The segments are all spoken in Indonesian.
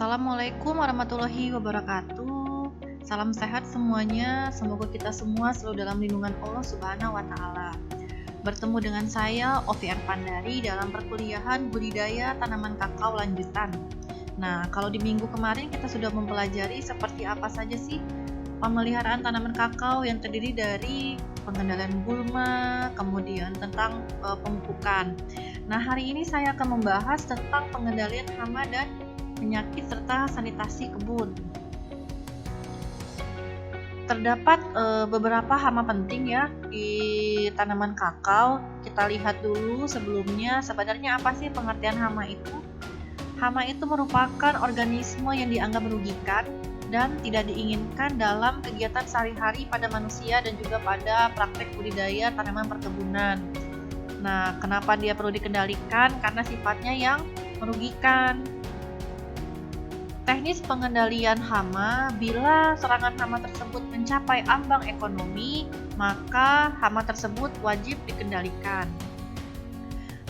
Assalamualaikum warahmatullahi wabarakatuh. Salam sehat semuanya. Semoga kita semua selalu dalam lindungan Allah Subhanahu wa taala. Bertemu dengan saya Ovi Erpandari dalam perkuliahan budidaya tanaman kakao lanjutan. Nah, kalau di minggu kemarin kita sudah mempelajari seperti apa saja sih pemeliharaan tanaman kakao yang terdiri dari pengendalian gulma, kemudian tentang pemupukan. Nah, hari ini saya akan membahas tentang pengendalian hama dan penyakit serta sanitasi kebun. Terdapat beberapa hama penting ya di tanaman kakao. Kita lihat dulu sebelumnya sebenarnya apa sih pengertian hama itu? Hama itu merupakan organisme yang dianggap merugikan dan tidak diinginkan dalam kegiatan sehari-hari pada manusia dan juga pada praktek budidaya tanaman perkebunan. Nah, kenapa dia perlu dikendalikan? Karena sifatnya yang merugikan. Teknis pengendalian hama, bila serangan hama tersebut mencapai ambang ekonomi, maka hama tersebut wajib dikendalikan.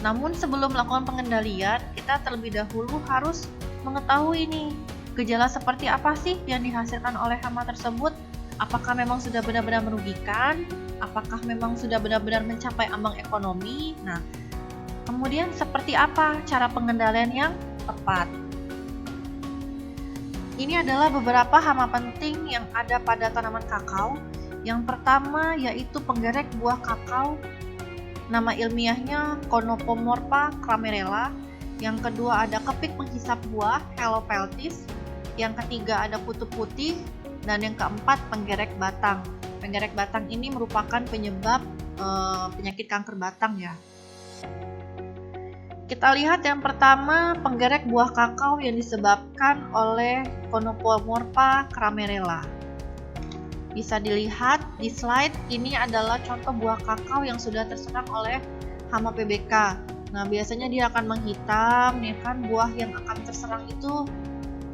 Namun sebelum melakukan pengendalian, kita terlebih dahulu harus mengetahui nih, gejala seperti apa sih yang dihasilkan oleh hama tersebut? Apakah memang sudah benar-benar merugikan? Apakah memang sudah benar-benar mencapai ambang ekonomi? Nah, kemudian seperti apa cara pengendalian yang tepat? Ini adalah beberapa hama penting yang ada pada tanaman kakao. Yang pertama yaitu penggerek buah kakao. Nama ilmiahnya Conopomorpha cramerella. Yang kedua ada kepik penghisap buah, Helopeltis. Yang ketiga ada kutu putih. Dan yang keempat penggerek batang. Penggerek batang ini merupakan penyebab penyakit kanker batang ya. Kita lihat yang pertama, penggerek buah kakao yang disebabkan oleh Conopomorpha cramerella. Bisa dilihat di slide, ini adalah contoh buah kakao yang sudah terserang oleh hama PBK. Nah, biasanya dia akan menghitam, ya kan, buah yang akan terserang itu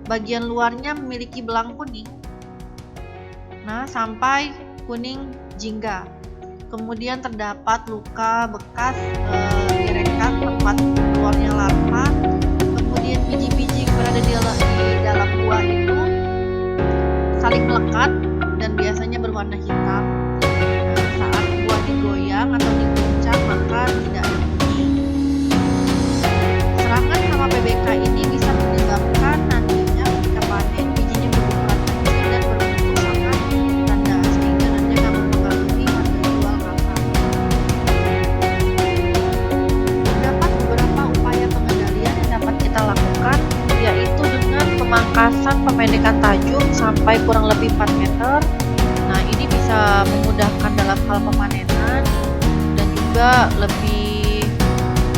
bagian luarnya memiliki belang kuning. Nah, sampai kuning jingga. Kemudian terdapat luka bekas direkat tempat keluarnya larva. Kemudian biji-biji yang berada di dalam buah itu saling melekat dan biasanya berwarna hitam. Nah, saat buah digoyang atau diguncang maka tidak ada bunyi. Serangan hama PBK ini bisa menyebabkan nantinya ketika panen bijinya berukuran kecil dan berbentuk sangat rendah sehingga nanti akan mempengaruhi harga jual kakao. Terdapat beberapa upaya pengendalian yang dapat kita lakukan, yaitu dengan pemangkasan pemendekan tajam sampai kurang lebih 4 meter. Nah, ini bisa memudahkan dalam hal pemanenan dan juga lebih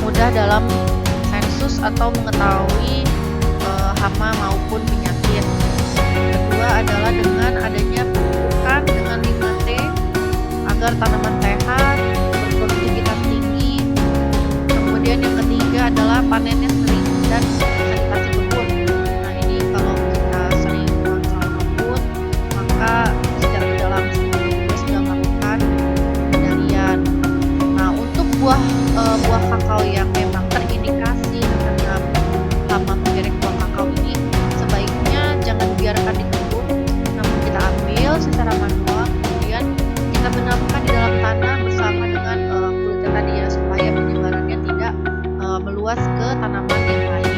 mudah dalam sensus atau mengetahui hama maupun penyakit. Kedua adalah dengan adanya pemupukan dengan 5T agar tanaman sehat, berproduktivitas tinggi. Kemudian yang ketiga adalah panennya sering dan sanitasi kebun. Nah, ini kalau kita sering mengontrol kebun, maka secara tidak langsung kita juga sudah melakukan pengendalian. Nah, untuk buah kakao yang memang terindikasi terhadap hama penggerek buah kakao ini, sebaiknya jangan dibiarkan di kebun, namun kita ambil secara manual, kemudian kita benamkan di dalam tanah bersama dengan kulitnya tadi ya, supaya penyebarannya tidak meluas ke tanaman yang lain.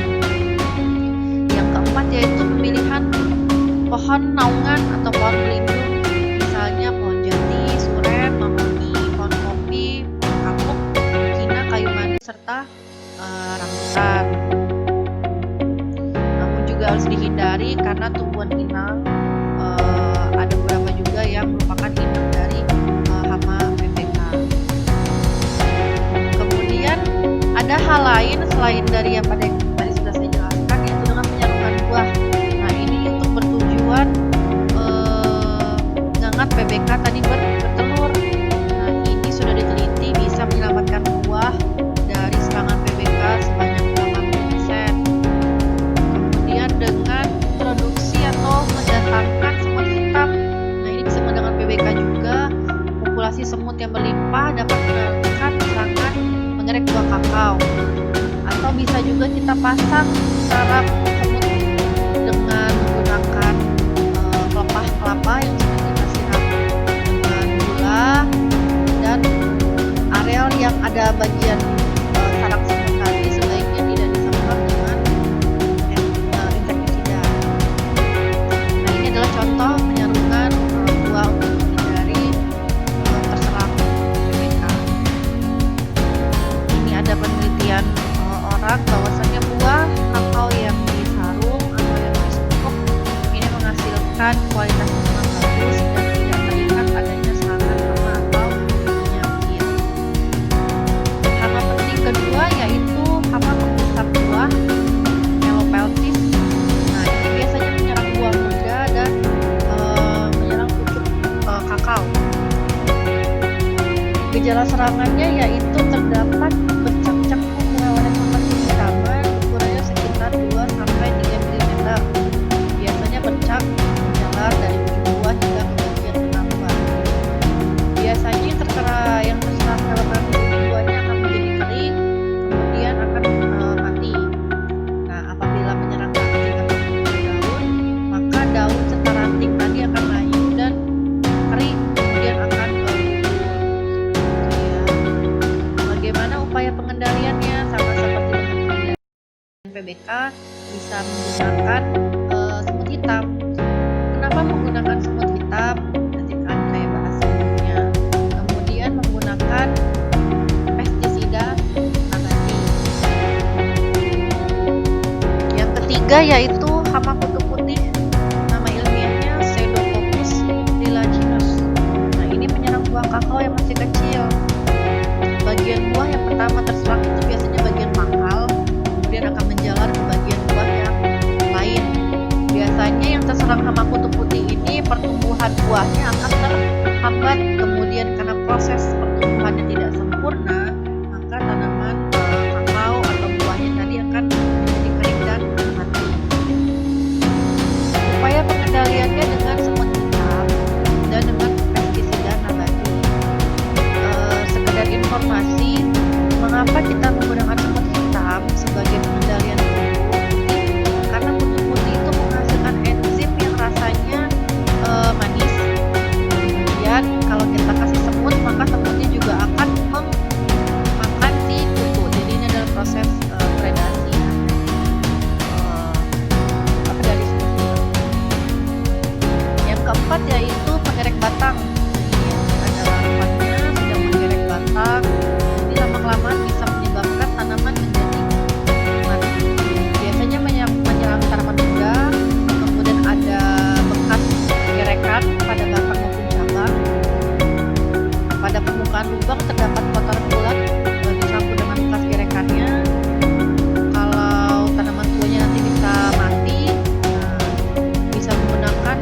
Yang keempat yaitu pemilihan pohon naungan atau pohon pelindung, misalnya pohon jati, suren, mahoni, pohon kopi, pohon kapuk, kina, kayu manis, serta rambutan. Namun juga harus dihindari karena tumbuhan inang, ada beberapa juga yang merupakan inang dari hama PBK. Kemudian ada hal lain selain dari yang tadi sudah saya jelaskan, yaitu dengan penyaluran buah. Nah, ini untuk bertujuan mengangkat PBK tadi bertelur. Nah, ini sudah diteliti bisa menyelamatkan buah dari serangan PBK sebanyak 80%. Kemudian dengan produksi atau mendatangkan semut hitam. Nah, ini bisa menggunakan PBK juga. Populasi semut yang berlimpah dapat menekan serangan penggerek buah kakao. Atau bisa juga kita pasang sarang semut dengan kelapa yang sudah kita siram dengan gula, dan areal yang ada bagian sarang semut tadi sebaiknya tidak disemprot dengan insektisida. Nah, ini adalah contoh penyerungan buah untuk menghindari terserang PPK. Ini ada penelitian orang bahwasannya buah kakao yang disarung atau yang diserbuk ini menghasilkan kualitas yang bagus dan tidak terlihat adanya serangan hama atau penyakit. Hama penting kedua yaitu hama penghisap buah, Helopeltis. Nah, ini biasanya menyerang buah muda dan menyerang pucuk kakao. Gejala serangannya yaitu terdapat bercak-cak berwarna coklat kehitaman, ukurannya sekitar 2-3 mm. Biasanya bercak menjalar dari ujung buah hingga ke bagian tengah buah. Biasanya yang terserang Helopeltis ini buahnya akan menjadi kering, kemudian akan mati. Nah, apabila menyerang ranting atau daun, maka daun serta ranting tadi akan layu dan kering, kemudian akan bagaimana upaya pengendaliannya? Sama seperti dengan pengendalian PBK, bisa menggunakan semut hitam. Kenapa menggunakan semut hitam? Nanti akan saya bahas sebelumnya. Kemudian menggunakan pestisida nabati. Yang ketiga yaitu hama kutu putih. Nama ilmiahnya Pseudococcus lilaginus. Nah, ini menyerang buah kakao yang masih kecil. Bagian buah yang pertama terserang itu biasanya bagian pangkal, kemudian akan menjalar ke bagian buah yang lain. Biasanya yang terserang hama kutu putih ini pertumbuhan buahnya akan terhambat, kemudian karena proses pertumbuhannya tidak sempurna, maka tanaman kakao atau buahnya tadi akan menjadi kering dan mati. Upaya pengendaliannya dengan semut hitam dan dengan pestisida nabati. Sekedar informasi, mengapa kita menggunakan semut hitam sebagai pengendalian kutu putih? Karena kutu putih itu menghasilkan enzim yang rasanya manis. Kemudian kalau kita kasih semut, maka semutnya juga akan memakan si kutu. Jadi ini adalah proses predasi dari semut hitam. Yang keempat yaitu penggerek batang. Ini ada larvanya sedang menggerek batang. Jadi lama-kelamaan bisa menyebabkan tanaman menjadi mati. Biasanya menyerang tanaman muda, kemudian ada bekas gerekan pada batang maupun cabang. Pada permukaan lubang terdapat kotoran ulat dicampur dengan bekas gerekannya. Kalau tanaman tuanya nanti bisa mati, bisa menggunakan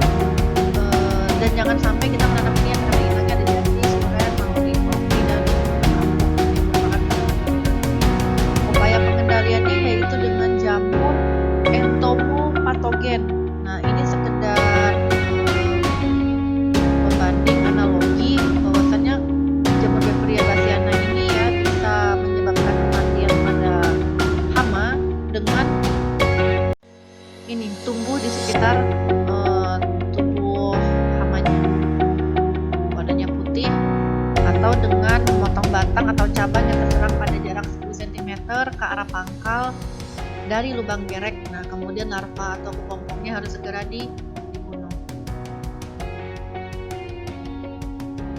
dan jangan sampai kita menanam ini yang kering lagi ada janji supaya mauri dan upaya pengendaliannya yaitu dengan jamur entomopatogen. Nah, ini sekedar pembanding analogi bahwasannya jamur Bephria bassiana ini ya bisa menyebabkan kematian pada hama dengan ini tumbuh di sekitar tubuh hamanya, warnanya putih, atau dengan memotong batang atau cabang yang terserang pada jarak 10 cm ke arah pangkal dari lubang gerek. Nah, kemudian larva atau kepompongnya harus segera dibunuh.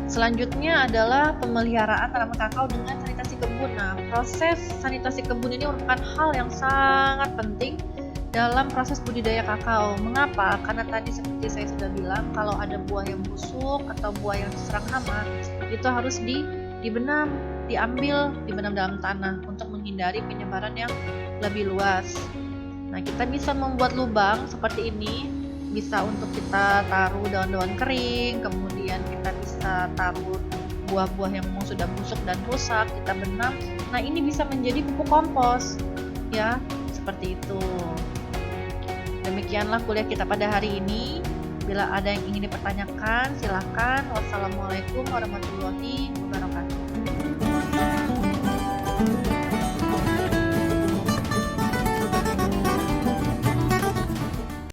Selanjutnya adalah pemeliharaan tanaman kakao dengan sanitasi kebun. Nah, proses sanitasi kebun ini merupakan hal yang sangat penting dalam proses budidaya kakao. Mengapa? Karena tadi seperti saya sudah bilang, kalau ada buah yang busuk atau buah yang diserang hama, itu harus dibenam dalam tanah untuk menghindari penyebaran yang lebih luas. Nah, kita bisa membuat lubang seperti ini, bisa untuk kita taruh daun-daun kering, kemudian kita bisa taruh buah-buah yang memang sudah busuk dan rusak, kita benam. Nah, ini bisa menjadi pupuk kompos, ya, seperti itu. Demikianlah kuliah kita pada hari ini. Bila ada yang ingin dipertanyakan, silakan. Wassalamualaikum warahmatullahi wabarakatuh.